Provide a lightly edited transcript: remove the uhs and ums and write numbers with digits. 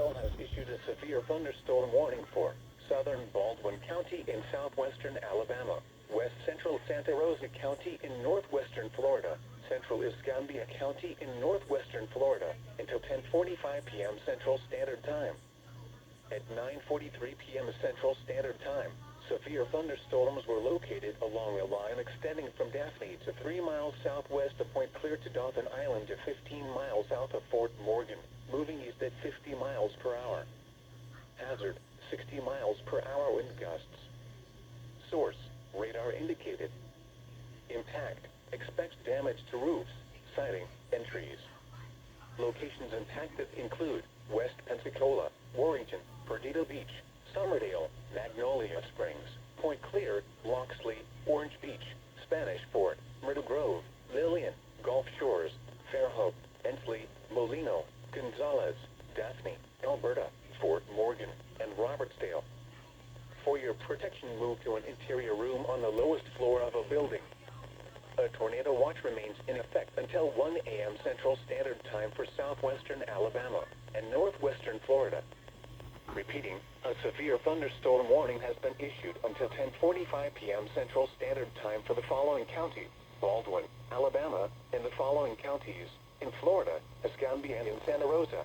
Hill has issued a severe thunderstorm warning for southern Baldwin County in southwestern Alabama, west central Santa Rosa County in northwestern Florida, central Escambia County in northwestern Florida, until 10:45 p.m. Central Standard Time. At 9:43 p.m. Central Standard Time, severe thunderstorms were located along a line extending from Daphne to 3 miles southwest of Point Clear to Dauphin Island to 15 miles south of Fort Morgan, moving east at 50 miles per hour. Hazard, 60 miles per hour wind gusts. Source, radar indicated. Impact, expects damage to roofs, siding, and trees. Locations impacted include West Pensacola, Warrington, Perdido Beach, Somerdale, Magnolia Springs, Point Clear, Loxley, Orange Beach, Spanish Fort, Myrtle Grove, Lillian, Gulf Shores, Fairhope, Ensley, Molino, Gonzales, Daphne, Alberta, Fort Morgan, and Robertsdale. For your protection, move to an interior room on the lowest floor of a building. A tornado watch remains in effect until 1 a.m. Central Standard Time for southwestern Alabama and northwestern Florida. Repeating, a severe thunderstorm warning has been issued until 10:45 p.m. Central Standard Time for the following counties: Baldwin, Alabama, and the following counties in Florida: Escambia and Santa Rosa.